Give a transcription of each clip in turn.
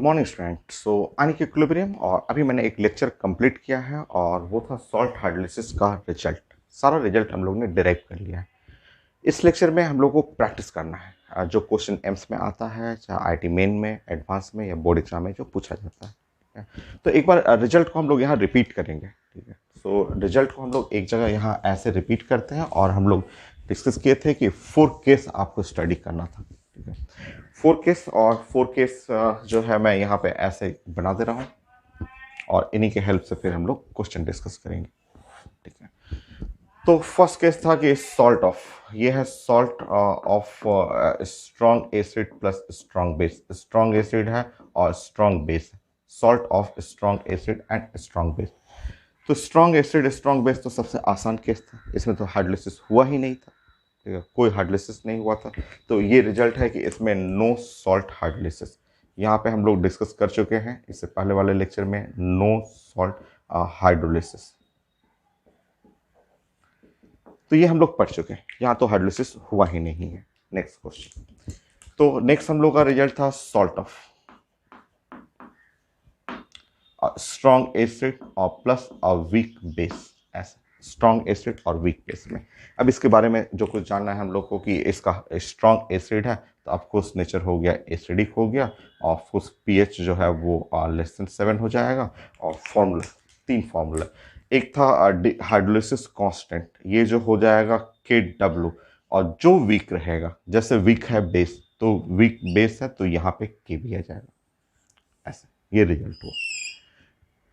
Good morning student. So ionic equilibrium और अभी मैंने एक लेक्चर कंप्लीट किया है और वो था सॉल्ट हाइड्रोलिसिस का रिजल्ट। सारा रिजल्ट हम लोग ने डिराइव कर लिया है। इस लेक्चर में हम लोग को प्रैक्टिस करना है जो क्वेश्चन एम्स में आता है, चाहे आईटी मेन में, एडवांस में या बोर्ड एग्जाम में जो पूछा जाता है। ठीक है? तो एक बार रिजल्ट को हम लोग यहाँ रिपीट करेंगे। ठीक है, सो रिजल्ट को हम लोग एक जगह यहाँ ऐसे रिपीट करते हैं और हम लोग डिस्कस किए थे कि 4 केस आपको स्टडी करना था। ठीक है, 4 केस जो है मैं यहाँ पे ऐसे बना दे रहा हूँ और इन्हीं के हेल्प से फिर हम लोग क्वेश्चन डिस्कस करेंगे। ठीक है, तो फर्स्ट केस था कि सॉल्ट ऑफ, ये है salt of strong acid plus strong base. Strong acid है और स्ट्रॉन्ग बेस है। Salt of strong acid and strong base. तो स्ट्रॉन्ग एसिड स्ट्रॉन्ग बेस तो सबसे आसान केस था, इसमें तो हाइड्रोलिसिस हुआ ही नहीं था। ठीक है, कोई हाइड्रोलिसिस नहीं हुआ था, तो ये रिजल्ट है कि इसमें नो सॉल्ट हाइड्रोलिसिस। यहाँ पे हम लोग डिस्कस कर चुके हैं इससे पहले वाले लेक्चर में, नो सॉल्ट हाइड्रोलिसिस। तो ये हम लोग पढ़ चुके हैं, यहाँ तो हाइड्रोलिसिस हुआ ही नहीं है। नेक्स्ट क्वेश्चन, तो नेक्स्ट हम लोग का रिजल्ट था सॉल्ट ऑफ स्ट्रॉन्ग एसिड और प्लस अ वीक बेस। ऐसे स्ट्रॉन्ग एसिड और वीक बेस में अब इसके बारे में जो कुछ जानना है हम लोग को कि इसका स्ट्रॉन्ग एसिड है तो ऑफकोर्स नेचर हो गया एसिडिक हो गया, ऑफकोर्स पीएच जो है वो लेस देन 7 हो जाएगा। और फॉर्मूला, 3 फॉर्मूला, एक था हाइड्रोलिसिस कांस्टेंट, ये जो हो जाएगा KW, और जो वीक रहेगा, जैसे वीक है बेस तो वीक बेस है तो यहाँ पे के भी आ जाएगा। ऐसे ये रिजल्ट हुआ।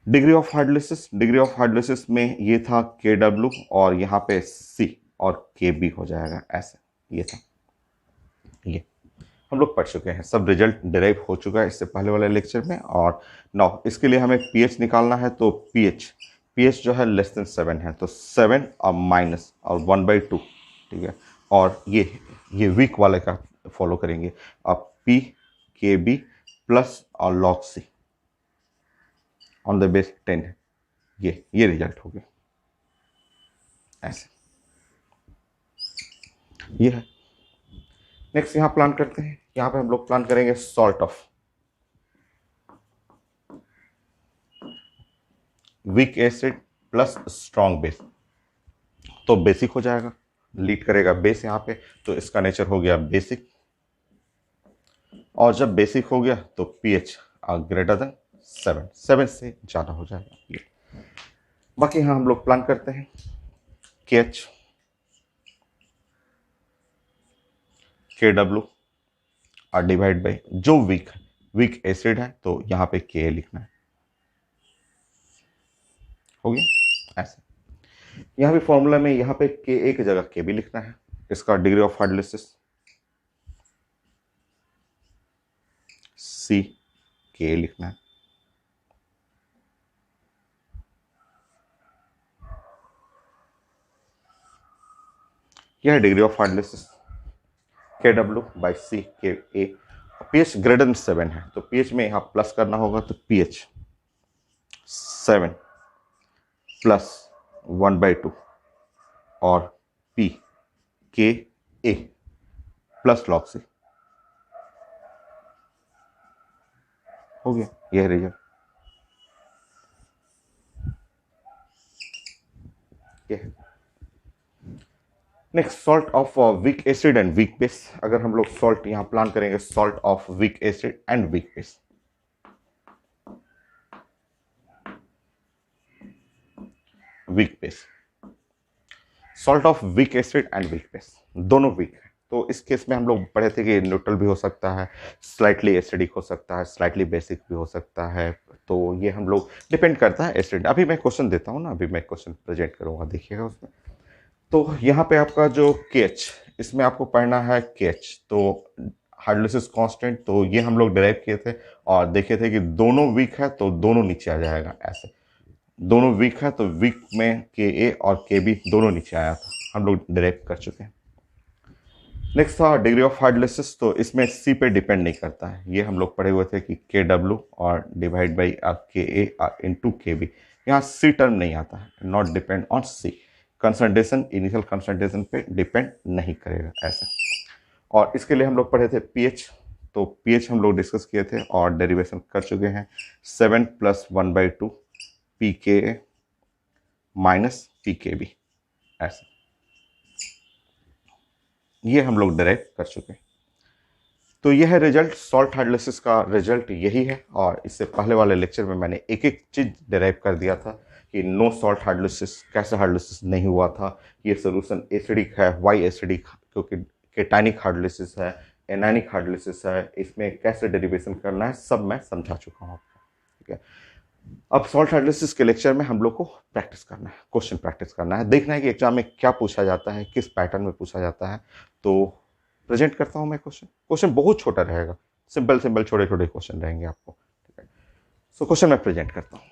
डिग्री ऑफ हाइड्रोलिसिस में ये था KW और यहाँ पे C और KB हो जाएगा। ऐसे ये था, ये हम लोग पढ़ चुके हैं, सब रिजल्ट डिराइव हो चुका है इससे पहले वाले लेक्चर में। और नाउ इसके लिए हमें पीएच निकालना है, तो पीएच जो है लेस देन 7 है, तो 7 और माइनस और 1/2। ठीक है, और ये वीक वाले का फॉलो करेंगे। अब PKB प्लस और log C on the base 10 है। ये रिजल्ट हो गया। ऐसे ये है। नेक्स्ट यहाँ प्लान करते हैं, यहाँ पे हम लोग प्लान करेंगे salt of weak acid plus strong base. तो बेसिक हो जाएगा, लीड करेगा बेस यहाँ पे, तो इसका नेचर हो गया बेसिक। और जब बेसिक हो गया तो पीएच ग्रेटर देन 7 से ज़्यादा हो जाएगा ये। बाकी यहाँ हम लोग प्लान करते हैं KH KW और डिवाइड बाई जो वीक एसिड है तो यहाँ पे Ka लिखना है। हो गया ऐसे। यहाँ भी फॉर्मूला में यहाँ पे Ka की जगह Kb लिखना है। इसका degree of hydrolysis C Ka लिखना है। यह degree of hydrolysis KW by C Ka। PH greater than 7 है तो पीएच में यहाँ प्लस करना होगा, तो पीएच 7 प्लस 1/2 और PKA प्लस log C। हो गया यह result. Next salt of weak acid and weak base. अगर हम लोग सॉल्ट यहाँ प्लान करेंगे, salt of weak acid and weak base. Weak base, salt of weak acid and weak base, दोनों week है। तो इस केस में हम लोग पढ़े थे कि न्यूट्रल भी हो सकता है, स्लाइटली एसिडिक हो सकता है, स्लाइटली बेसिक भी हो सकता है। तो ये हम लोग डिपेंड करता है एसिड। अभी मैं क्वेश्चन देता हूँ ना, अभी मैं क्वेश्चन प्रेजेंट करूँगा, देखिएगा उसमें। तो यहाँ पे आपका जो KH, इसमें आपको पढ़ना है KH, तो हाइड्रोलिसिस कांस्टेंट, तो ये हम लोग डिराइव किए थे और देखे थे कि दोनों वीक है तो दोनों नीचे आ जाएगा। ऐसे दोनों वीक है तो वीक में Ka और Kb दोनों नीचे आया था, हम लोग डिराइव कर चुके हैं। नेक्स्ट था डिग्री ऑफ हाइड्रोलिसिस, तो इसमें C पे डिपेंड नहीं करता है, ये हम लोग पढ़े हुए थे कि KW और divide by Ka into Kb। यहाँ C टर्म नहीं आता है, not depend on C। Concentration initial concentration पे डिपेंड नहीं करेगा ऐसा। और इसके लिए हम लोग पढ़े थे पीएच, तो पीएच हम लोग डिस्कस किए थे और डेरिवेशन कर चुके हैं। 7 + 1/2 पीके माइनस पीकेबी, ऐसा ये हम लोग डिराइव कर चुके हैं। तो यह है रिजल्ट, सॉल्ट हाइड्रोलिसिस का रिजल्ट यही है। और इससे पहले वाले लेक्चर में मैंने एक एक चीज डिराइव कर दिया था कि नो सॉल्ट हाइड्रोलिसिस कैसे हाइड्रोलिसिस नहीं हुआ था, ये सोल्यूशन एसिडिक है, वाई एसिडिक, क्योंकि केटानिक हाइड्रोलिसिस है, एनानिक हाइड्रोलिसिस है, इसमें कैसे डेरिवेशन करना है सब मैं समझा चुका हूँ आपको। ठीक है, अब सॉल्ट हाइड्रोलिसिस के लेक्चर में हम लोग को प्रैक्टिस करना है, क्वेश्चन प्रैक्टिस करना है, देखना है कि एग्जाम में क्या पूछा जाता है, किस पैटर्न में पूछा जाता है। तो प्रेजेंट करता हूं मैं क्वेश्चन। क्वेश्चन बहुत छोटा रहेगा, सिंपल सिंपल छोटे छोटे क्वेश्चन रहेंगे आपको। ठीक है, सो क्वेश्चन मैं प्रेजेंट करता हूं।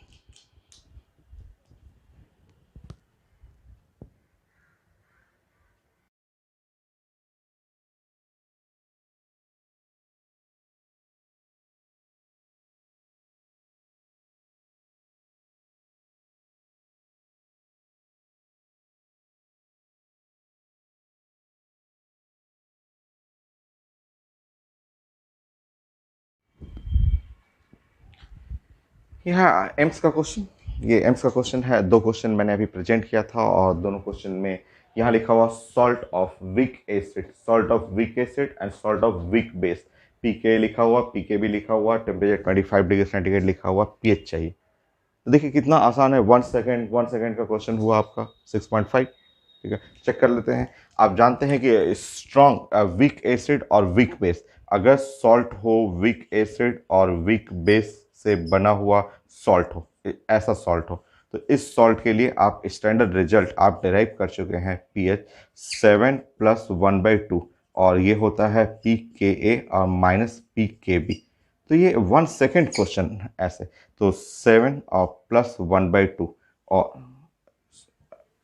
यहाँ एम्स का क्वेश्चन, ये एम्स का क्वेश्चन है। दो क्वेश्चन मैंने अभी प्रेजेंट किया था और दोनों क्वेश्चन में यहाँ लिखा हुआ salt of weak acid, salt of weak acid and salt of weak base, P K लिखा हुआ, पीके भी लिखा हुआ, टेम्परेचर 25 डिग्री सेंटीग्रेड लिखा हुआ, पीएच चाहिए। तो देखिए कितना आसान है, 1 सेकेंड का क्वेश्चन हुआ आपका 6.5। ठीक है, चेक कर लेते हैं। आप जानते हैं कि स्ट्रॉन्ग वीक एसिड और वीक बेस, अगर सॉल्ट हो वीक एसिड और वीक बेस से बना हुआ सॉल्ट हो, ऐसा सॉल्ट हो, तो इस सॉल्ट के लिए आप स्टैंडर्ड रिजल्ट आप डिराइव कर चुके हैं, पीएच 7 + 1/2, और ये होता है पी के ए और माइनस पी के बी। तो ये 1 सेकेंड क्वेश्चन ऐसे, तो 7 और +1/2 और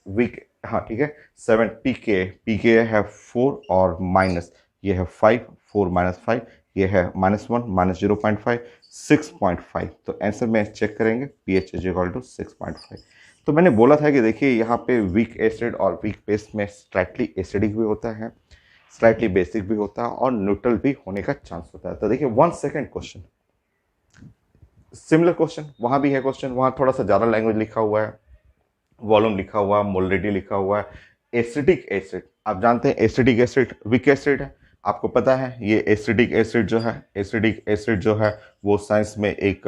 वीक, हाँ ठीक है, 7 पी के है 4 और माइनस ये है 5, 4 - 5 ये है -1 -0.5 6.5। तो आंसर में चेक करेंगे, pH = 6.5। तो मैंने बोला था कि देखिए यहाँ पे वीक एसिड और वीक बेस में स्लाइटली एसिडिक भी होता है, स्लाइटली बेसिक भी होता है और न्यूट्रल भी होने का चांस होता है। तो देखिए 1 सेकेंड क्वेश्चन, सिमिलर क्वेश्चन वहाँ भी है, क्वेश्चन वहाँ थोड़ा सा ज़्यादा लैंग्वेज लिखा हुआ है, वॉल्यूम लिखा हुआ है, मोलरिटी लिखा हुआ है। एसिडिक एसिड, आप जानते हैं एसिडिक एसिड वीक एसिड है, आपको पता है ये एसिडिक एसिड जो है, एसिडिक एसिड जो है वो साइंस में एक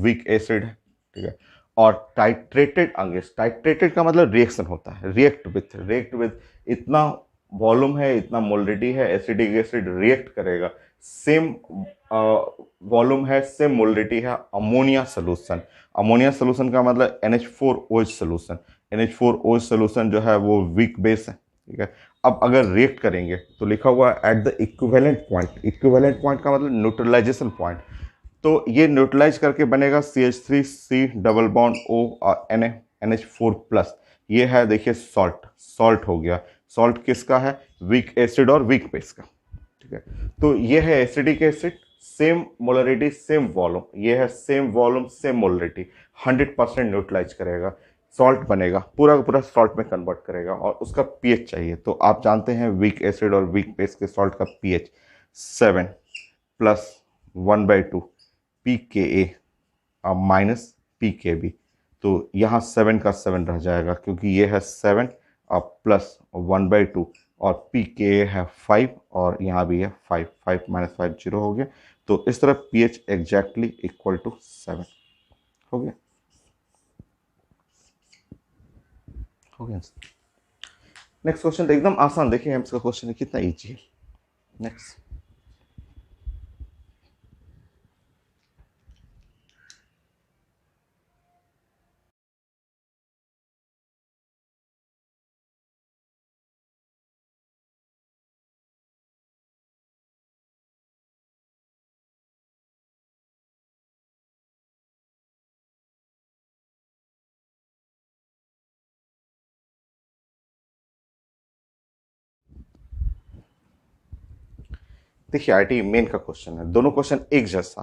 वीक एसिड है। ठीक है, और टाइट्रेटेड अगेंस्ट, टाइट्रेटेड का मतलब रिएक्शन होता है, रिएक्ट विथ इतना वॉल्यूम है, इतना मोलरिटी है, एसिडिक एसिड रिएक्ट करेगा, सेम वॉल्यूम है, सेम मोलरिटी है, अमोनिया सोल्यूशन। अमोनिया सोल्यूशन का मतलब NH4OH सोल्यूशन, NH4OH सोल्यूशन जो है वो वीक बेस है। ठीक है, अब अगर रिएक्ट करेंगे तो लिखा हुआ है at the equivalent point, equivalent point का मतलब न्यूट्रलाइजेशन पॉइंट। तो ये न्यूट्रलाइज करके बनेगा CH3C डबल बॉन्ड O और NH4+। ये है देखिए सॉल्ट, सॉल्ट हो गया। सॉल्ट किसका है, वीक एसिड और वीक बेस का। ठीक है, तो ये है acidic acid, same molarity same volume, ये है same volume same molarity, 100% neutralize करेगा, सॉल्ट बनेगा, पूरा का पूरा सॉल्ट में कन्वर्ट करेगा और उसका पीएच चाहिए। तो आप जानते हैं वीक एसिड और वीक बेस के सॉल्ट का पीएच 7 + 1/2 पी के ए माइनस पी के बी। तो यहाँ 7 का 7 रह जाएगा क्योंकि ये है 7 और +1/2 और पी के है 5 और यहाँ भी है 5, 5 - 5 0 हो गया। तो इस तरह pH एग्जैक्टली इक्वल टू 7 हो गया, हो गया। नेक्स्ट क्वेश्चन एकदम आसान, देखिए एम्स का क्वेश्चन कितना इजी है। नेक्स्ट, देखिए आईटी मेन का क्वेश्चन है, दोनों क्वेश्चन एक जैसा,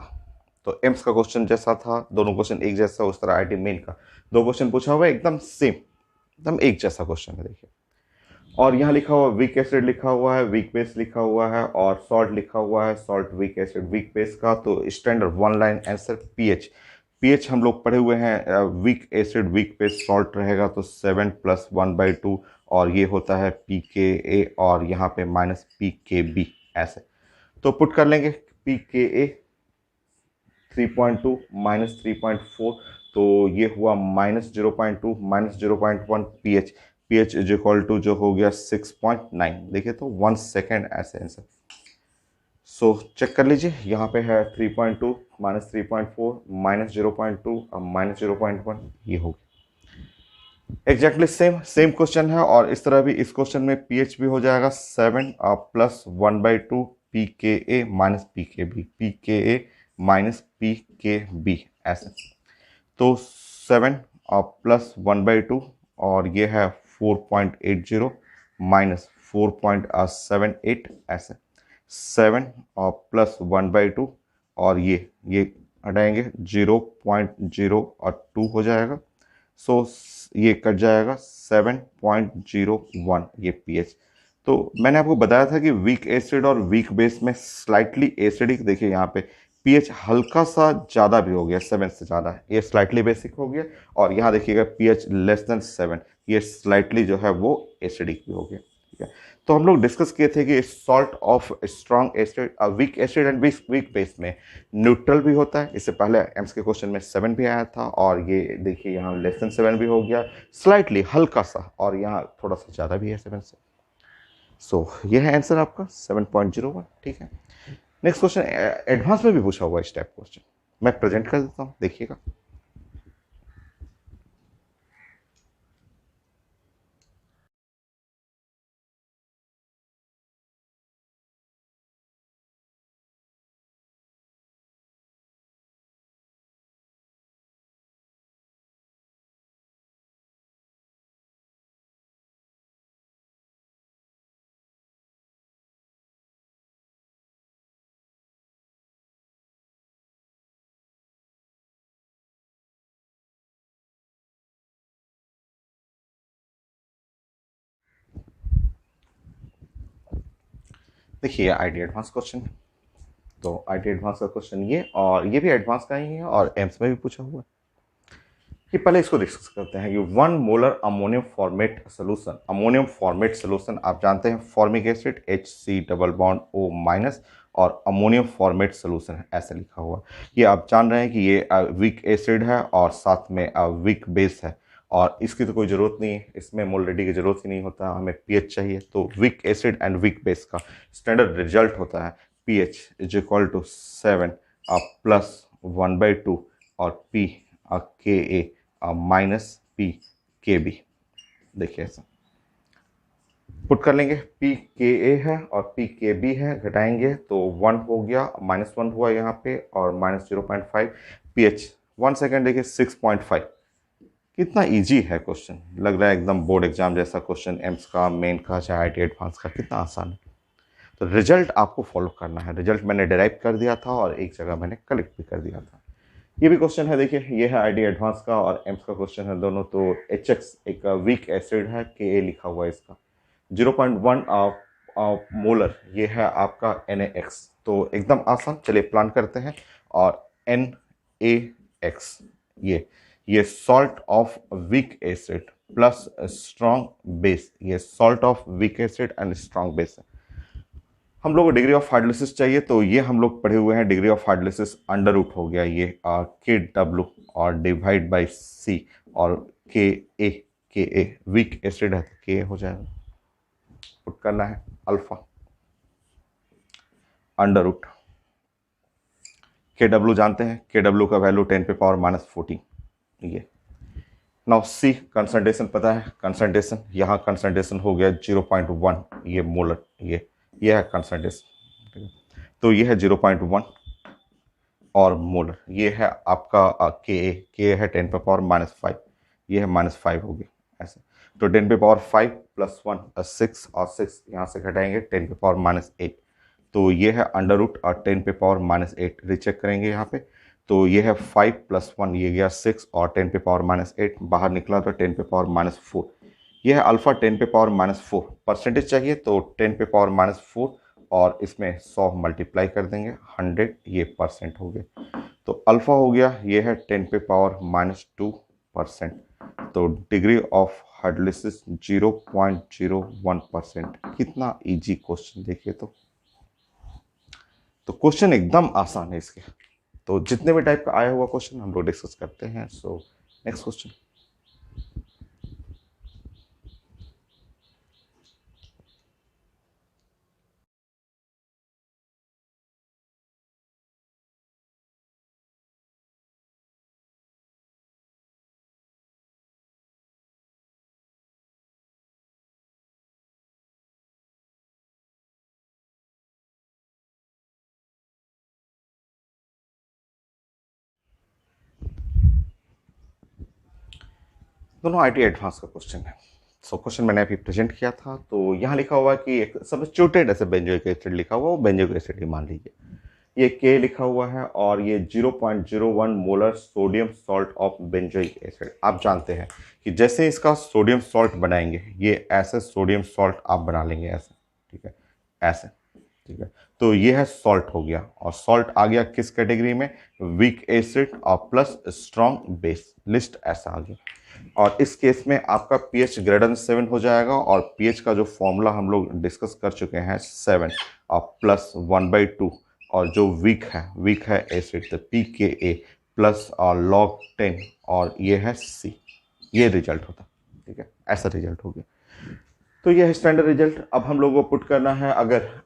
तो एम्स का क्वेश्चन जैसा था, दोनों क्वेश्चन एक जैसा, उस तरह आईटी मेन का दो क्वेश्चन पूछा हुआ है एकदम सेम, एकदम एक जैसा क्वेश्चन है। देखिए और यहाँ लिखा हुआ वीक एसिड लिखा हुआ है, वीक बेस लिखा हुआ है, और सॉल्ट लिखा हुआ है, salt weak acid weak base का। तो standard one line answer pH. PH हम लोग पढ़े हुए हैं, weak acid weak base salt रहेगा तो 7+1/2, और ये होता है पी के ए, और यहाँ पे -PKB ऐसे। तो पुट कर लेंगे पी के ए 3.2 -3.4, तो ये हुआ -0.2 -0.1 pH। pH is equal to जो हो गया 6.9। देखिए तो 1 सेकेंड ऐसे आंसर। सो चेक कर लीजिए, यहाँ पे है 3.2 -3.4 -0.2 और -0.1, ये हो गया एग्जैक्टली सेम क्वेश्चन है। और इस तरह भी इस क्वेश्चन में pH भी हो जाएगा 7+1/2 pKa -PKB, pKa -PKB ऐसे। तो 7+1/2, और ये है 4.80 -4.78 ऐसे। 7+1/2, और ये हटाएंगे 0.02 हो जाएगा। सो ये कट जाएगा 7.01 ये पीएच। तो मैंने आपको बताया था कि वीक एसिड और वीक बेस में स्लाइटली एसिडिक, देखिए यहाँ पे पीएच हल्का सा ज़्यादा भी हो गया, 7 से ज़्यादा है, ये स्लाइटली बेसिक हो गया। और यहाँ देखिएगा पीएच लेस देन 7, ये स्लाइटली जो है वो एसिडिक भी हो गया। ठीक है, तो हम लोग डिस्कस किए थे कि salt of strong acid, week acid and weak base में न्यूट्रल भी होता है। इससे पहले एम्स के क्वेश्चन में 7 भी आया था, और ये देखिए यहाँ लेस देन 7 भी हो गया, स्लाइटली हल्का सा, और यहाँ थोड़ा सा ज़्यादा भी है 7 से। सो ये है आंसर आपका 7.01। ठीक है, नेक्स्ट क्वेश्चन एडवांस में भी पूछा हुआ इस टाइप क्वेश्चन, मैं प्रेजेंट कर देता हूँ, देखिएगा। देखिए आईटी एडवांस क्वेश्चन, तो आईटी एडवांस का क्वेश्चन ये, और ये भी एडवांस का ही है और एम्स में भी पूछा हुआ है। कि पहले इसको डिस्कस करते हैं कि 1 molar ammonium format solution, ammonium format solution आप जानते हैं formic acid Hc double bond O-, और अमोनियम फॉर्मेट सोल्यूशन है ऐसे लिखा हुआ। ये आप जान रहे हैं कि ये वीक एसिड है और साथ में वीक बेस है, और इसकी तो कोई ज़रूरत नहीं है, इसमें मोलरिटी की ज़रूरत ही नहीं होता, हमें पीएच चाहिए। तो week acid and week base का स्टैंडर्ड रिजल्ट होता है pH इज इक्वल टू 7+1/2 और P Ka -PKB। देखिए ऐसा पुट कर लेंगे, PKa है और PKB है, घटाएंगे तो 1 हो गया, -1 हुआ यहाँ पे, और -0.5 pH 1 सेकेंड। देखिए 6.5, कितना इजी है क्वेश्चन, लग रहा है एकदम बोर्ड एग्जाम जैसा क्वेश्चन, एम्स का, मेन का, चाहे आईटी एडवांस का, कितना आसान है। तो रिजल्ट आपको फॉलो करना है, रिजल्ट मैंने डिराइव कर दिया था और एक जगह मैंने कलेक्ट भी कर दिया था। ये भी क्वेश्चन है, देखिए ये है आईडी एडवांस का और एम्स का क्वेश्चन है दोनों। तो HX एक वीक एसिड है, Ka लिखा हुआ है इसका, 0.1 मोलर, ये है आपका NaX। तो एकदम आसान, चलिए प्लान करते हैं। और NaX, ये salt of weak acid plus strong base, ये salt of weak acid and strong base है। हम लोग को डिग्री ऑफ हार्डलेसिस चाहिए, तो ये हम लोग पढ़े हुए हैं, डिग्री ऑफ हार्डलेसिस अंडर रूट हो गया ये KW और डिवाइड बाई C, और Ka वीक एसिड है तो Ka हो जाएगा, पुट करना है अल्फा अंडर रूट KW जानते हैं, KW का वैल्यू 10⁻⁻14 ये। नाउ C कंसंट्रेशन पता है, कंसंट्रेशन यहाँ कंसंट्रेशन हो गया 0.1, ये मोलर, ये है कंसंट्रेशन, तो ये है 0.1 और मोलर, ये है आपका Ka है 10⁻⁻5, ये है -5 हो गया ऐसे। तो 10⁻5 + 1 6, और 6 यहाँ से घटाएंगे 10⁻⁸, तो ये है अंडर रूट और 10⁻⁸, रीचेक करेंगे यहाँ पे। तो ये है 5 + 1, ये गया 6, और 10⁻⁸ बाहर निकला तो 10⁻⁴, ये है अल्फा 10⁻⁻⁴ परसेंटेज चाहिए तो 10⁻⁻⁴, और इसमें 100 मल्टीप्लाई कर देंगे, 100 ये परसेंट हो गया। तो अल्फा हो गया, ये है 10⁻⁻²%। तो डिग्री ऑफ हाइड्रोलिसिस 0.01%। कितना इजी क्वेश्चन देखिए। तो क्वेश्चन एकदम आसान है इसके। तो जितने भी टाइप का आया हुआ क्वेश्चन हम लोग डिस्कस करते हैं। So next question. दोनों आईटी एडवांस का क्वेश्चन है। सो क्वेश्चन मैंने अभी प्रेजेंट किया था। तो यहाँ लिखा हुआ है कि एक सब्स्टिट्यूटेड ऐसे बेंजोइक एसिड लिखा हुआ, वो बेंजोइक एसिड ही मान लीजिए। ये के लिखा हुआ है और ये 0.01 molar sodium salt of benzoic acid. आप जानते हैं कि जैसे इसका सोडियम सॉल्ट बनाएंगे, ये ऐसे सोडियम सॉल्ट आप बना लेंगे ऐसे, ठीक है, ऐसे, ठीक है। तो ये है सॉल्ट हो गया, और सॉल्ट आ गया किस कैटेगरी में? वीक एसिड और प्लस स्ट्रॉन्ग बेस, लिस्ट ऐसा आ गया। और इस केस में आपका पीएच ग्रेटर 7 हो जाएगा, और पीएच का जो फॉर्मूला हम लोग डिस्कस कर चुके हैं 7 और प्लस 1/2, और जो वीक है एसिड, तो पी के ए प्लस और लॉग 10, और ये है सी। ये रिजल्ट होता, ठीक है, ऐसा रिजल्ट हो गया। तो ये है स्टैंडर्ड रिजल्ट। अब हम लोगों को पुट करना है,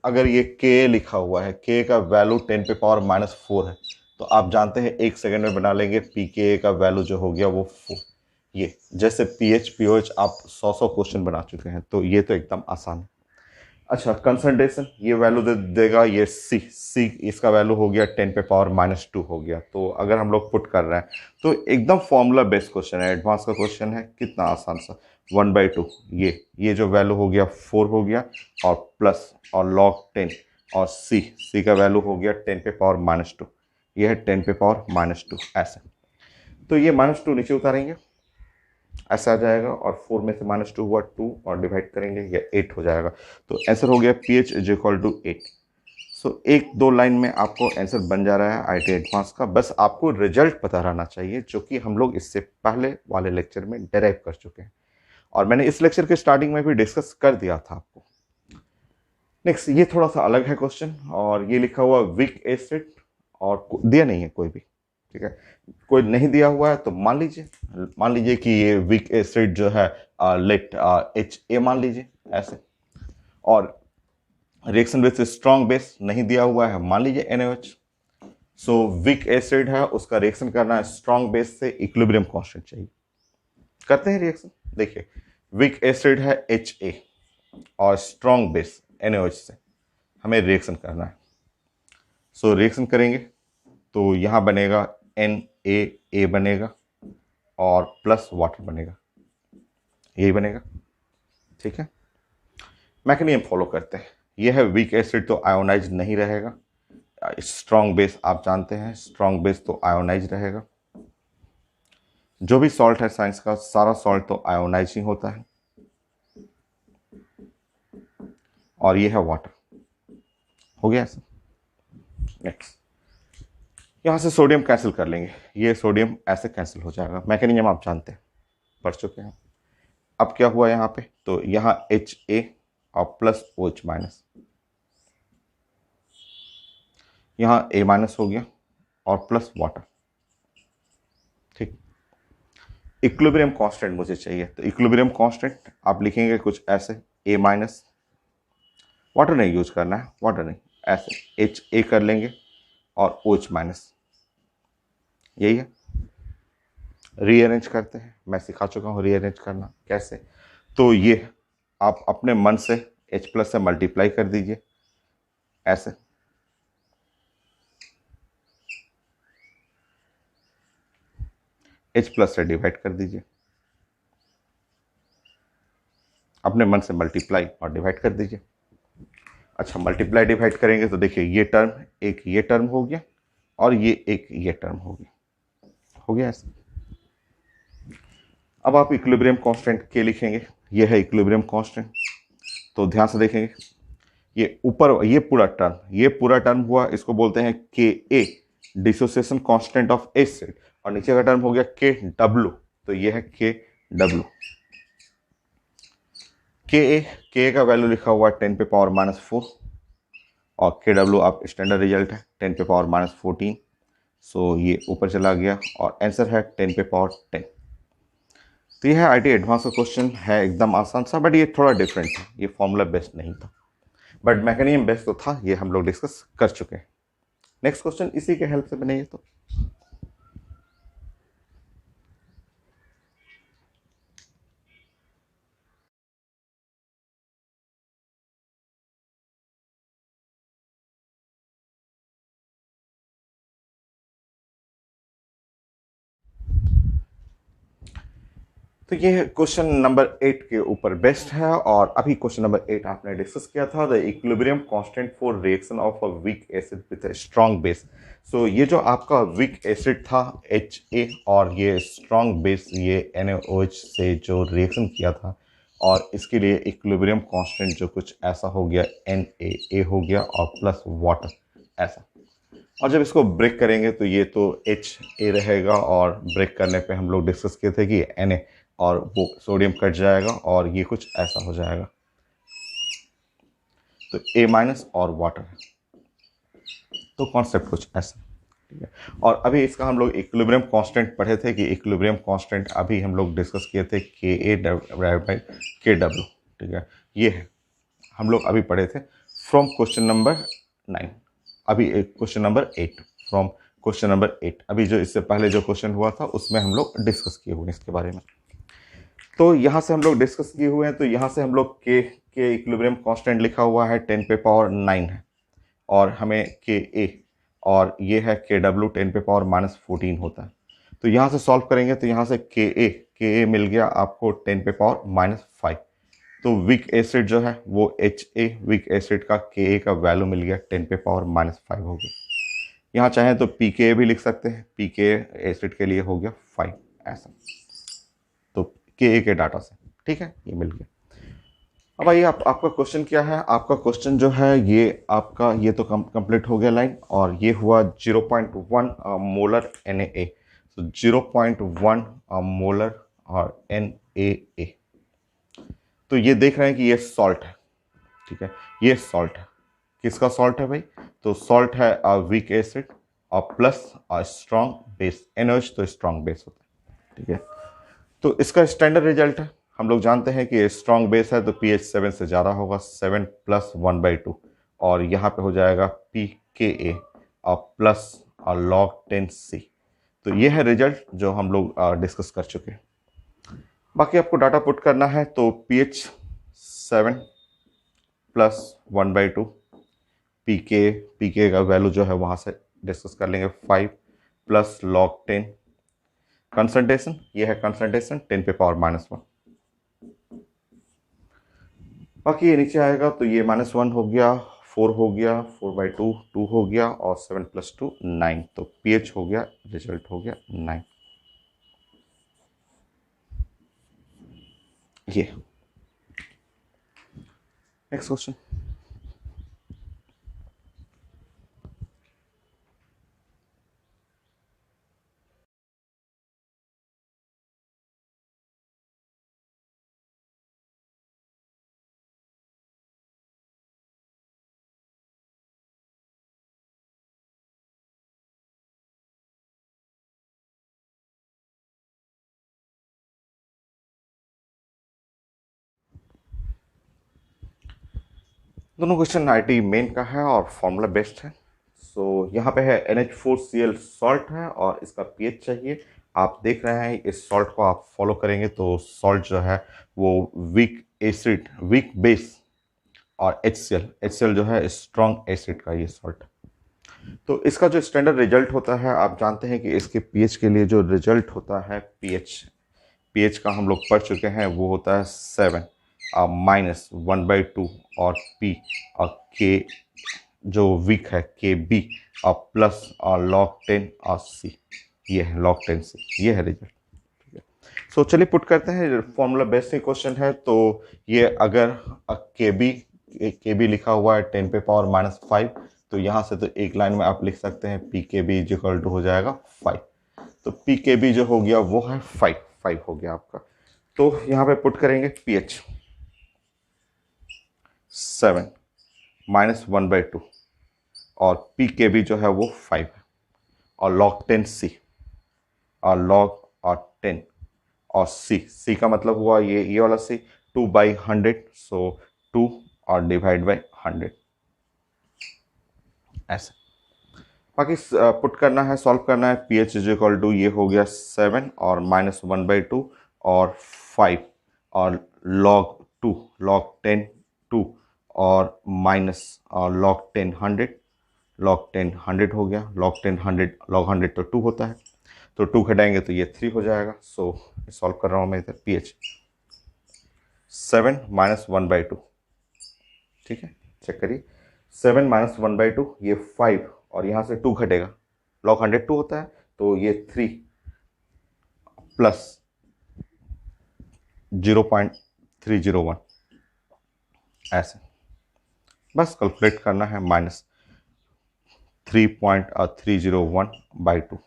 अगर ये के लिखा हुआ है, के का वैल्यू 10⁻⁻⁴ है, तो आप जानते हैं 1 सेकेंड में बना लेंगे। पी के ए का वैल्यू जो हो गया वो 4। ये जैसे पीएच पीओएच आप 100 क्वेश्चन बना चुके हैं, तो ये तो एकदम आसान है। अच्छा, कंसंट्रेशन ये वैल्यू देगा, ये सी इसका वैल्यू हो गया 10⁻⁻² हो गया। तो अगर हम लोग पुट कर रहे हैं तो एकदम फॉर्मूला बेस्ड क्वेश्चन है, एडवांस का क्वेश्चन है, कितना आसान सा। 1/2, ये जो वैल्यू हो गया 4 हो गया, और प्लस और लॉग 10, और सी का वैल्यू हो गया 10⁻⁻²। ये है 10⁻⁻², ऐसे। तो ये -2 नीचे उतारेंगे, ऐसा आ जाएगा, और 4 में से -2 हुआ 2, और डिवाइड करेंगे, ये 8 हो जाएगा। तो आंसर हो गया पीएच इज इक्वल टू 8। सो एक दो लाइन में आपको आंसर बन जा रहा है आईटी एडवांस का। बस आपको रिजल्ट पता रहना चाहिए, जो कि हम लोग इससे पहले वाले लेक्चर में डेराइव कर चुके हैं, और मैंने इस लेक्चर के स्टार्टिंग में भी डिस्कस कर दिया था आपको। नेक्स्ट, ये थोड़ा सा अलग है क्वेश्चन, और ये लिखा हुआ वीक एसिड, और दिया नहीं है कोई भी, ठीक है। कोई नहीं दिया हुआ है तो मान लीजिए कि ये वीक एसिड जो है लेट HA मान लीजिए ऐसे, और रिएक्शन विद स्ट्रॉन्ग बेस नहीं दिया हुआ है, मान लीजिए NaOH। सो वीक एसिड है, उसका रिएक्शन करना है स्ट्रॉन्ग बेस से, इक्विलिब्रियम कांस्टेंट चाहिए। करते हैं रिएक्शन। देखिए, वीक एसिड है HA, और स्ट्रॉन्ग बेस NaOH से हमें रिएक्शन करना है। सो रिएक्शन करेंगे तो यहाँ बनेगा NaA बनेगा, और प्लस वाटर बनेगा, यही बनेगा, ठीक है। मैकेनिज्म फॉलो करते हैं। यह है वीक एसिड, तो आयोनाइज नहीं रहेगा। स्ट्रॉन्ग बेस आप जानते हैं, स्ट्रॉन्ग बेस तो आयोनाइज रहेगा। जो भी सॉल्ट है साइंस का, सारा सॉल्ट तो आयोनाइज ही होता है। और ये है वाटर, हो गया ऐसा। नेक्स्ट, यहाँ से सोडियम कैंसिल कर लेंगे, ये सोडियम ऐसे कैंसिल हो जाएगा। मैकेनिज्म आप जानते हैं, पढ़ चुके हैं। अब क्या हुआ यहाँ पे? तो यहाँ HA और प्लस OH माइनस, यहाँ A माइनस हो गया, और प्लस वाटर, ठीक। इक्विलिब्रियम कांस्टेंट मुझे चाहिए, तो इक्विलिब्रियम कांस्टेंट आप लिखेंगे कुछ ऐसे, A माइनस, वाटर नहीं यूज करना है, वाटर नहीं, ऐसे HA कर लेंगे, और OH माइनस, यही है। रीअरेंज करते हैं, मैं सिखा चुका हूँ रीअरेंज करना कैसे। तो ये आप अपने मन से H प्लस से मल्टीप्लाई कर दीजिए ऐसे, H प्लस से डिवाइड कर दीजिए, अपने मन से मल्टीप्लाई और डिवाइड कर दीजिए। अच्छा, मल्टीप्लाई डिवाइड करेंगे तो देखिए, ये टर्म एक, ये टर्म हो गया, और ये एक, ये टर्म हो गया ऐसे। अब आप इक्विलिब्रियम कांस्टेंट के लिखेंगे, ये है इक्विलिब्रियम कांस्टेंट। तो ध्यान से देखेंगे, ये ऊपर ये पूरा टर्म हुआ, इसको बोलते हैं के ए, डिसोसिएशन कांस्टेंट ऑफ एसिड, और नीचे का टर्म हो गया के डब्ल्यू, तो ये है के डब्ल्यू। के ए का वैल्यू लिखा हुआ है 10⁻⁻⁴, और के डब्ल्यू आप स्टैंडर्ड रिजल्ट है 10⁻⁻14, सो ये ऊपर चला गया और आंसर है 10⁻10। तो ये है आईटी एडवांस का क्वेश्चन, है एकदम आसान सा, बट ये थोड़ा डिफरेंट है, ये फॉर्मूला बेस्ड नहीं था, बट मैकेनिज्म बेस्ड तो था, ये हम लोग डिस्कस कर चुके हैं। नेक्स्ट क्वेश्चन इसी के हेल्प से बनेगा। तो ये क्वेश्चन नंबर 8 के ऊपर बेस्ट है, और अभी क्वेश्चन नंबर 8 आपने डिस्कस किया था, the equilibrium constant for reaction of a weak acid with a strong base. So ये जो आपका वीक एसिड था HA, और ये स्ट्रॉन्ग बेस ये NaOH से जो रिएक्शन किया था, और इसके लिए इक्विलिब्रियम कांस्टेंट जो कुछ ऐसा हो गया NaA हो गया और प्लस वाटर ऐसा। और जब इसको ब्रेक करेंगे तो ये तो HA रहेगा, और ब्रेक करने पे हम लोग डिस्कस किए थे कि Na, और वो सोडियम कट जाएगा और ये कुछ ऐसा हो जाएगा, तो A- और वाटर है, तो कॉन्सेप्ट कुछ ऐसा, ठीक है। और अभी इसका हम लोग इक्विलिब्रियम कांस्टेंट पढ़े थे, कि इक्विलिब्रियम कांस्टेंट अभी हम लोग डिस्कस किए थे KA/KW, ठीक है। ये है हम लोग अभी पढ़े थे फ्रॉम क्वेश्चन नंबर 9, अभी एक question number 8, from question number 8, अभी जो इससे पहले जो क्वेश्चन हुआ था उसमें हम लोग डिस्कस किए हुए हैं इसके बारे में। तो यहाँ से हम लोग डिस्कस किए हुए हैं, तो यहाँ से हम लोग के इक्विलिब्रियम कांस्टेंट लिखा हुआ है 10⁻9 है, और हमें के ए, और ये है के डब्ल्यू 10⁻⁻14 होता है। तो यहाँ से सॉल्व करेंगे तो यहाँ से के ए मिल गया आपको 10⁻⁻5। तो वीक एसिड जो है वो HA, वीक एसिड का के का वैल्यू मिल गया 10⁻⁻5 हो गया। यहाँ चाहें तो PK भी लिख सकते हैं, PK एसिड के लिए हो गया 5 ऐसा, तो के डाटा से, ठीक है, ये मिल गया। अब आइए आपका क्वेश्चन क्या है। आपका क्वेश्चन जो है ये आपका, ये तो कंप्लीट हो गया लाइन, और ये हुआ 0.1 मोलर NaA, तो 0.1 मोलर और NaA। तो ये देख रहे हैं कि ये सॉल्ट है, ठीक है, ये सॉल्ट है। किसका सॉल्ट है भाई? तो सॉल्ट है वीक एसिड और प्लस स्ट्रॉन्ग बेस, NaOH तो स्ट्रॉन्ग बेस होता है, ठीक है। तो इसका स्टैंडर्ड रिजल्ट है, हम लोग जानते हैं कि स्ट्रॉन्ग बेस है तो pH 7 से ज़्यादा होगा, 7 + 1/2, और यहाँ पे हो जाएगा pKa और प्लस log 10C। तो ये है रिजल्ट जो हम लोग डिस्कस कर चुके हैं। बाकी आपको डाटा पुट करना है, तो pH 7 + 1/2, पीके का वैल्यू जो है वहाँ से डिस्कस कर लेंगे, 5 + log 10। कंसंट्रेशन, ये है कंसंट्रेशन 10⁻⁻1। बाकी ये नीचे आएगा तो ये -1 हो गया, 4 हो गया, 4/2 2 हो गया, और 7 + 2 9, तो pH हो गया, रिजल्ट हो गया 9। ये नेक्स्ट क्वेश्चन। दोनों क्वेश्चन आईटी मेन का है और फॉर्मूला बेस्ड है। सो यहाँ पे है NH4Cl सॉल्ट है, और इसका pH चाहिए। आप देख रहे हैं इस सॉल्ट को आप फॉलो करेंगे तो सॉल्ट जो है वो वीक एसिड, वीक बेस, और HCl जो है स्ट्रॉन्ग एसिड का ये सॉल्ट। तो इसका जो स्टैंडर्ड रिजल्ट होता है, आप जानते हैं कि इसके पीएच के लिए जो रिजल्ट होता है, पीएच का हम लोग पढ़ चुके हैं, वो होता है 7 -1/2, और पी और के जो वीक है KB, और प्लस और log 10 और C, ये है log 10C, ये है रिजल्ट, ठीक है। सो चलिए पुट करते हैं, फॉर्मूला बेस्ड ही क्वेश्चन है। तो ये अगर के बी लिखा हुआ है 10 पे पावर -5, तो यहाँ से तो एक लाइन में आप लिख सकते हैं पी के बी इक्वल टू हो जाएगा 5। तो पी के बी जो हो गया वो है 5 हो गया आपका। तो यहाँ पे पुट करेंगे पी एच 7 -1/2 और पी के बी जो है वो 5 है, और log 10 सी और log और 10 और सी का मतलब हुआ ये वाला सी 2/100, सो 2 और डिवाइड बाय 100 ऐसे। बाकी पुट करना है, सॉल्व करना है। P H is equal to ये हो गया 7 और -1/2 और 5 और log 10 2 और माइनस और log 10 100, log 10 100 हो गया। log 10 100 log 100 तो 2 होता है, तो 2 घटाएंगे तो ये 3 हो जाएगा। सो सॉल्व कर रहा हूँ मैं इधर। पी एच 7 -1/2, ठीक है, चेक करिए। 7 -1/2 ये 5 और यहाँ से 2 घटेगा, log 100 2 होता है, तो ये 3 प्लस 0.301 ऐसे। बस कैलकुलेट करना है, -3.301/2।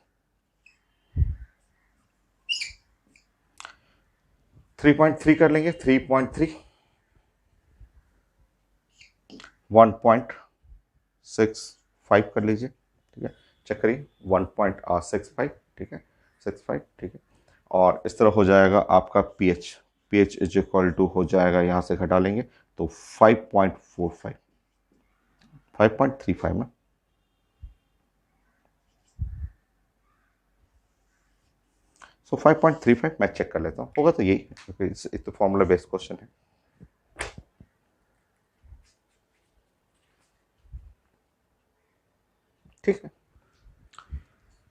3.3 कर लेंगे, 3.3 1.65 कर लीजिए, ठीक है, चेक करिए 1.65, ठीक है, 65, ठीक है। और इस तरह हो जाएगा आपका P H is equal to हो जाएगा, यहाँ से घटा लेंगे तो 5.45 5.35 में। सो 5.35 मैं चेक कर लेता हूँ, होगा तो यही, क्योंकि तो फॉर्मूला बेस्ड क्वेश्चन है। ठीक है,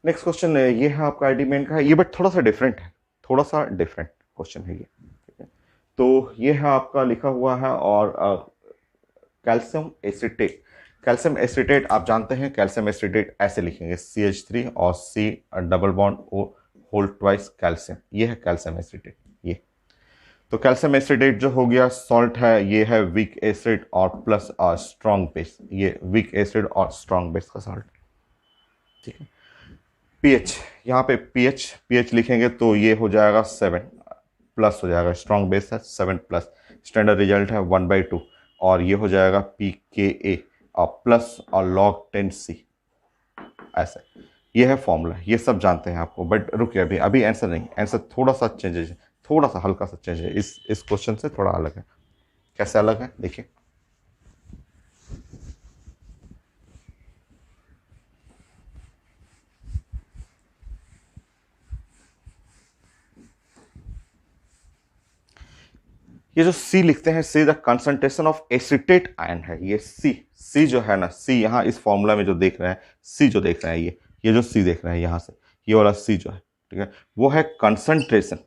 नेक्स्ट क्वेश्चन ये है आपका आईडी का है ये, बट थोड़ा सा डिफरेंट है, थोड़ा सा डिफरेंट क्वेश्चन है ये, ठीक है। तो ये है आपका लिखा हुआ है, और कैल्शियम एसिटेट। कैल्शियम एसिटेट आप जानते हैं, कैल्शियम एसिटेट ऐसे लिखेंगे CH3 और C double bond O whole twice calcium, ये है कैल्शियम एसिटेट ये। तो कैल्शियम एसिटेट जो हो गया सॉल्ट है, ये है वीक एसिड और प्लस स्ट्रॉन्ग बेस, ये वीक एसिड और स्ट्रॉन्ग बेस का सॉल्ट, ठीक है। पीएच, यहाँ पे पीएच लिखेंगे तो ये हो जाएगा 7 प्लस हो जाएगा, स्ट्रॉन्ग बेस है 7 प्लस, स्टैंडर्ड रिजल्ट है 1/2, और ये हो जाएगा pKa और प्लस और log 10 C ऐसे। ये है फॉर्मूला, ये सब जानते हैं आपको, बट रुकिए अभी आंसर नहीं, आंसर थोड़ा सा चेंजेस है, थोड़ा सा हल्का सा चेंज है, इस क्वेश्चन से थोड़ा अलग है। कैसे अलग है देखिए। ये जो C लिखते हैं, C the concentration of acetate ion है, ये C जो है ना, C यहाँ इस फॉर्मूला में जो देख रहे हैं, C जो देख रहे हैं, ये जो C देख रहे हैं यहाँ से, ये वाला C जो है, ठीक है, वो है कंसंट्रेशन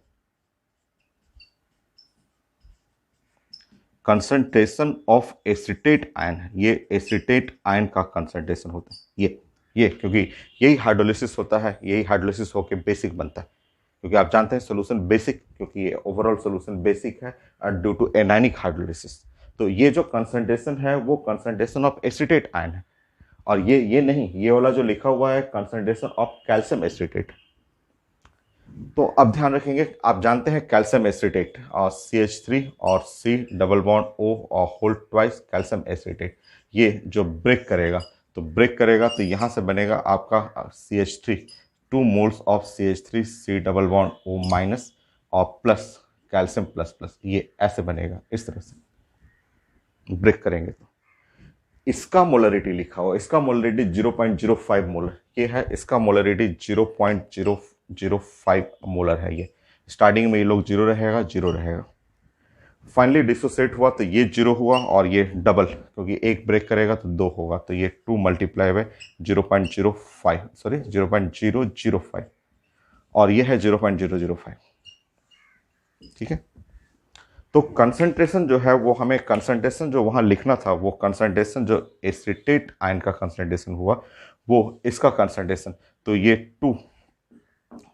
ऑफ एसिटेट आयन है, ये एसिटेट आयन का कंसंट्रेशन होता है ये, क्योंकि यही हाइड्रोलिसिस होता है, यही हाइड्रोलिसिस होकर बेसिक बनता है, क्योंकि आप जानते हैं सोल्यूशन बेसिक, क्योंकि ये ओवरऑल सोल्यूशन बेसिक है ड्यू टू एनायनिक हाइड्रोलिसिस। तो ये जो कंसंट्रेशन है वो कंसंट्रेशन ऑफ एसिटेट आयन है, और ये नहीं, ये वाला जो लिखा हुआ है कंसंट्रेशन ऑफ कैल्शियम एसिटेट। तो अब ध्यान रखेंगे, आप जानते हैं कैल्शियम एसिटेट और CH3 और C डबल बॉन्ड O और होल ट्वाइस कैल्शियम एसिटेट, ये जो ब्रेक करेगा तो यहाँ से बनेगा आपका CH3 2 moles of CH3 C double bond O minus और प्लस कैल्शियम प्लस प्लस, ये ऐसे बनेगा, इस तरह से ब्रेक करेंगे तो इसका मोलरिटी लिखा हुआ, इसका मोलरिटी 0.05 मोलर, ये है इसका मोलरिटी 0.005 मोलर है। ये स्टार्टिंग में ये लोग 0 रहेगा, फाइनली डिसोसिएट हुआ तो ये 0 हुआ, और ये डबल, क्योंकि एक ब्रेक करेगा तो 2 होगा, तो ये 2 मल्टीप्लाई बाय 0.005, और ये है 0.005, ठीक है। तो कंसंट्रेशन जो है वो हमें, कंसंट्रेशन जो वहाँ लिखना था, वो कंसंट्रेशन जो एसिटेट आयन का कंसंट्रेशन हुआ वो इसका कंसंट्रेशन, तो ये 2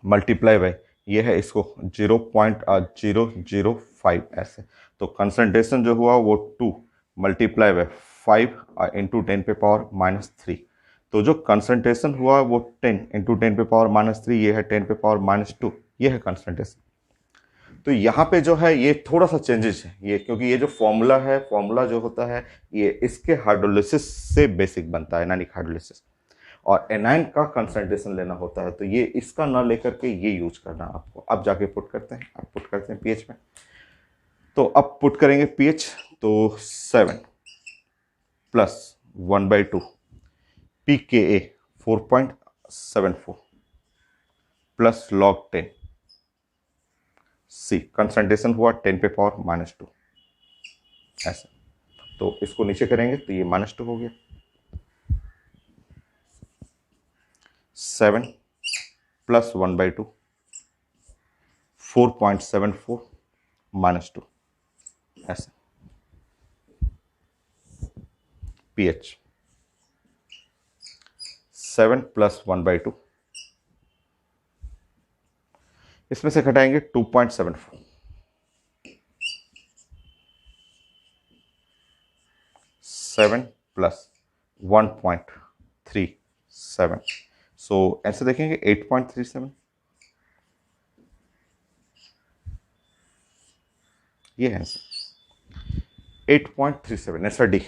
मल्टीप्लाई बाय ये है इसको 0.005 ऐसे। तो कंसंट्रेशन जो हुआ वो 2 मल्टीप्लाई बाय 5 इंटू 10⁻³ तो जो कंसंट्रेशन हुआ वो 10 इंटू 10⁻³, ये है 10⁻², ये है कंसंट्रेशन। तो यहाँ पे जो है ये थोड़ा सा चेंजेस है ये, क्योंकि ये जो फॉर्मूला है, फॉर्मूला जो होता है ये इसके हाइड्रोलिसिस से बेसिक बनता है, एनायनिक हाइड्रोलिसिस, और एनाइन का कंसंट्रेशन लेना होता है। तो ये इसका ना लेकर के ये यूज करना आपको। अब जाके पुट करते हैं, अब पुट करते हैं पीएच में। तो अब पुट करेंगे पीएच, तो 7 plus 1/2 pKa 4.74 plus log 10 C, concentration हुआ 10⁻², ऐसे। तो इसको नीचे करेंगे तो ये -2 हो गया। 7 प्लस 1/2 4.74 -2, ऐसे। pH 7 प्लस 1/2, इसमें से घटाएंगे 2.74, 7 प्लस 1.37, सो आंसर देखेंगे 8.37, ये है आंसर 8.37, आंसर डी।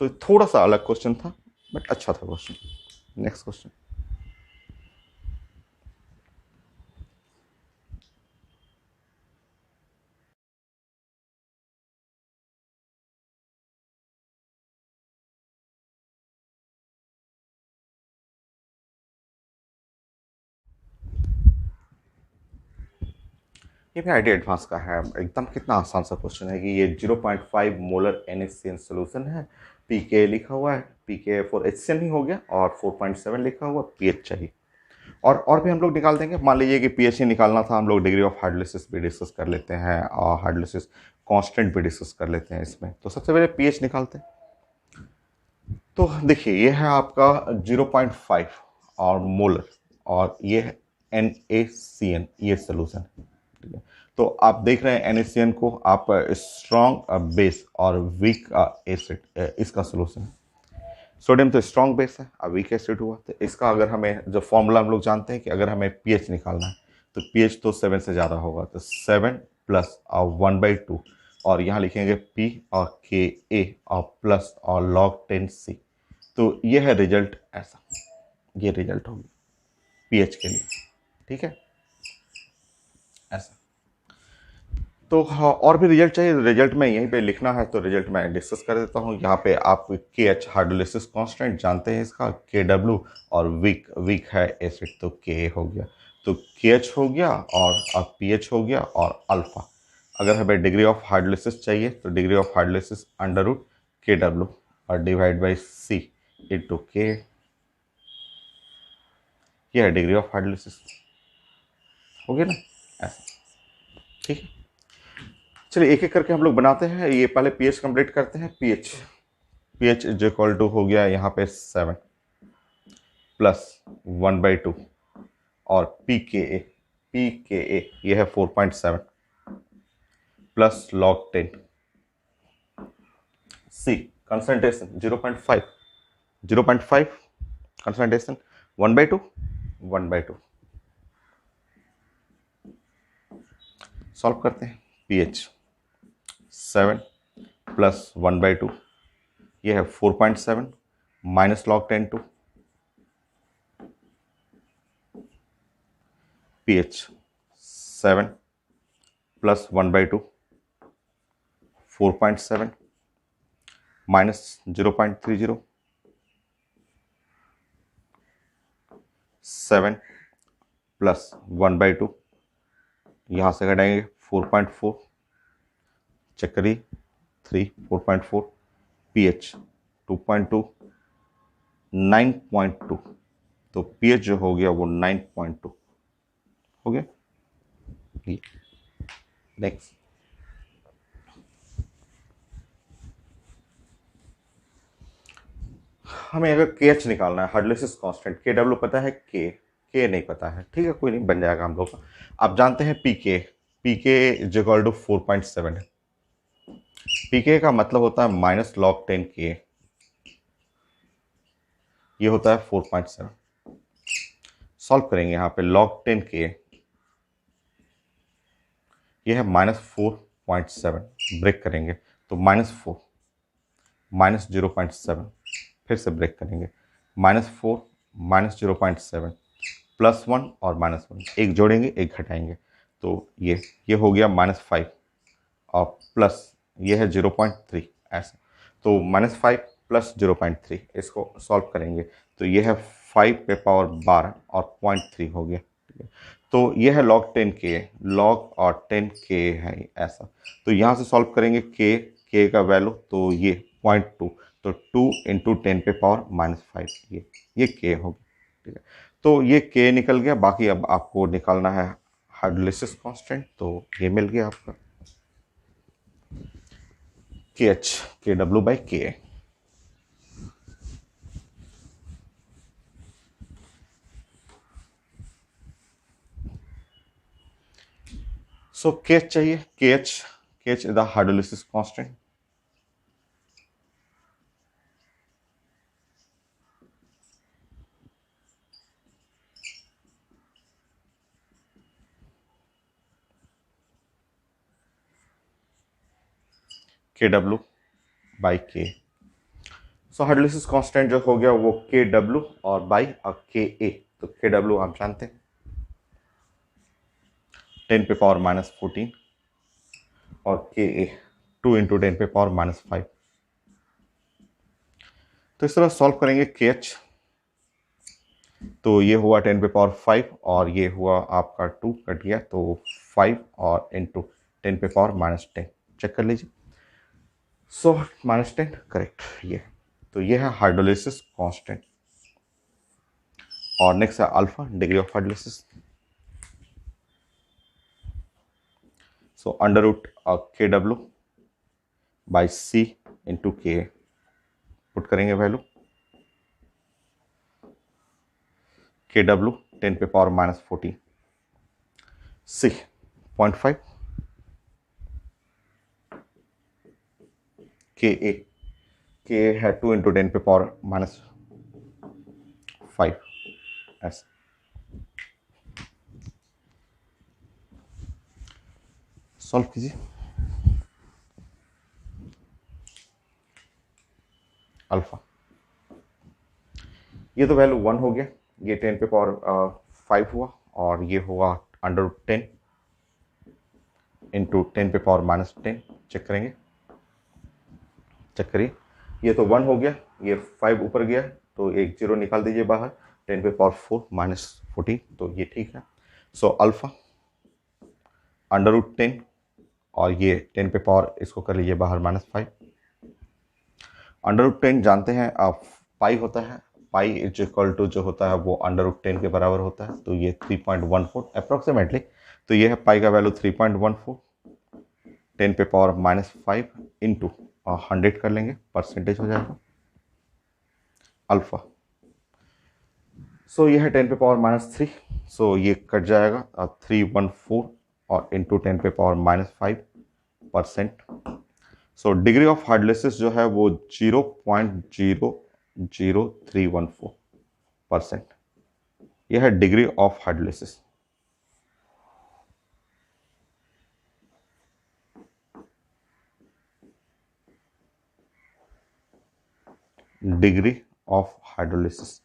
तो थोड़ा सा अलग क्वेश्चन था बट अच्छा था क्वेश्चन। Next question. ये भी आईडी एडवांस का है एकदम। कितना आसान सा क्वेश्चन है कि ये 0.5 मोलर NaCN सोल्यूशन है, पीके लिखा हुआ है, पीके फॉर HCN ही हो गया, और 4.7 लिखा हुआ, पीएच चाहिए। और भी हम लोग निकाल देंगे। मान लीजिए कि पीएच ही निकालना था, हम लोग डिग्री ऑफ हाइड्रोलिसिस भी डिस्कस कर लेते हैं और हाइड्रोलिसिस कांस्टेंट भी डिस्कस कर लेते हैं इसमें। तो सबसे पहले पीएच निकालते हैं। तो देखिए ये है आपका 0.5 और मोलर, और ये है NaCN, ये सोल्यूशन है, ठीक है। तो आप देख रहे हैं NaCN को, आप स्ट्रॉन्ग बेस और वीक एसिड, इसका सोल्यूशन है। सोडियम तो स्ट्रॉन्ग बेस है, अब वीक एसिड हुआ। तो इसका अगर हमें जो फॉर्मूला हम लोग जानते हैं कि अगर हमें पीएच निकालना है तो पीएच तो 7 से ज़्यादा होगा, तो 7 प्लस 1/2, और यहाँ लिखेंगे P और Ka और प्लस और log 10C। तो ये है रिजल्ट ऐसा, ये रिजल्ट होगी पीएच के लिए, ठीक है, ऐसा। तो हाँ, और भी रिजल्ट चाहिए, रिजल्ट में यहीं पे लिखना है, तो रिजल्ट मैं डिस्कस कर देता हूँ। यहाँ पे आप KH हाइड्रोलिसिस कांस्टेंट जानते हैं इसका, KW, और वीक है एसिड, तो Ka हो गया, तो KH हो गया, और अब पीएच हो गया, और अल्फा। अगर हमें डिग्री ऑफ हाइड्रोलिसिस चाहिए तो डिग्री ऑफ हाइड्रोलिसिस √KW और divide by C into K, यह है डिग्री ऑफ हाइड्रोलिसिस, हो गया ना, ऐसा, ठीक है। चलिए एक एक करके हम लोग बनाते हैं। ये पहले पीएच कंप्लीट करते हैं। पीएच इज इक्वल टू हो गया यहाँ पे 7 प्लस 1/2, और पीके ये है 4.7 प्लस log 10 सी, कंसंट्रेशन 0.5 कंसंट्रेशन 1/2 सॉल्व करते हैं। पीएच 7 प्लस 1/2, ये है 4.7 minus log 10 two pH 7 plus 1/2 4.7 minus 0.30 7 plus 1/2, यहाँ से घटाएंगे 4.4, चेक करिए 3 4.4, pH 2.2 9.2, तो pH जो हो गया वो 9.2 हो गया। नेक्स्ट, हमें अगर KH निकालना है, हाइड्रोलिसिस कांस्टेंट, KW पता है, K के नहीं पता है, ठीक है, कोई नहीं, बन जाएगा हम लोग का। आप जानते हैं पी के इज इक्वल टू 4.7 है। पी के का मतलब होता है माइनस लॉग 10 के, ये होता है 4.7। सॉल्व करेंगे यहाँ पे लॉग 10 के, ये है -4.7, ब्रेक करेंगे तो -4 -0.7, फिर से ब्रेक करेंगे -4 -0.7 +1 और -1, एक जोड़ेंगे एक घटाएंगे, तो ये हो गया -5 और प्लस ये है 0.3 ऐसा, तो -5 + 0.3, इसको सॉल्व करेंगे तो ये है 5 पे पावर 12 और 0.3 हो गया, ठीक है। तो ये है log 10 के, log और 10 के है ऐसा, तो यहाँ से सॉल्व करेंगे के का वैल्यू, तो ये 0.2, तो 2 × 10 पे पावर -5, ये के हो गया, ठीक है। तो ये के निकल गया, बाकी अब आपको निकालना है हाइड्रोलिसिस कांस्टेंट, तो ये मिल गया आपका KW/Ka। सो KH चाहिए, KH is the hydrolysis constant. KW/K। So hydrolysis constant जो हो गया वो KW और बाई KA, तो KW आप जानते हैं 10 पे पावर -14 और KA 2 × 10 पे पावर -5। तो इस तरह सॉल्व करेंगे KH, तो ये हुआ 10 पे पावर 5 और ये हुआ आपका 2 कट गया, तो 5 और इंटू 10 पे पावर -10, चेक कर लीजिए। सो -10 करेक्ट, ये तो ये है हाइड्रोलिसिस कांस्टेंट। और नेक्स्ट है alpha, degree of hydrolysis. So √KW/C × Ka, put करेंगे वैल्यू, KW 10 पे पावर -14, C 0.5, Ka है 2 × 10 पे पावर -5 ऐसे। सॉल्व कीजिए। अल्फा, ये तो वैल्यू 1 हो गया, ये 10 पे पावर 5 हुआ और ये हुआ √10 × 10 पे पावर -10, चेक करेंगे, चेक करिए, ये तो 1 हो गया, ये 5 ऊपर गया, तो एक 0 निकाल दीजिए बाहर, 10 पे पावर 4 -14, तो ये ठीक है। सो अल्फा √10 और ये 10 पे पावर, इसको कर लीजिए बाहर -5। √10 जानते हैं आप पाई होता है, पाई इज इक्वल टू जो होता है वो √10 के बराबर होता है, तो ये 3.14 अप्रोक्सीमेटली, तो ये है पाई का वैल्यू 3.14, 10 पे पावर -5 इंटू 100 कर लेंगे, परसेंटेज हो जाएगा अल्फा। सो ये है 10 पे पावर -3, सो ये कट जाएगा 314 और इंटू 10 पे power -5%। So degree of hydrolysis जो है वो 0.00314%, यह है degree of hydrolysis. Degree of hydrolysis,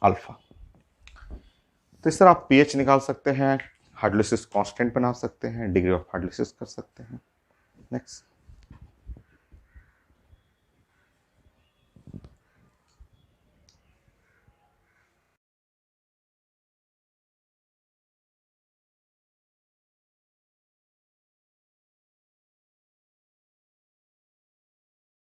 alpha. तो इस तरह आप पीएच निकाल सकते हैं, हाइड्रोलिसिस कांस्टेंट बना सकते हैं, डिग्री ऑफ हाइड्रोलिसिस कर सकते हैं। नेक्स्ट।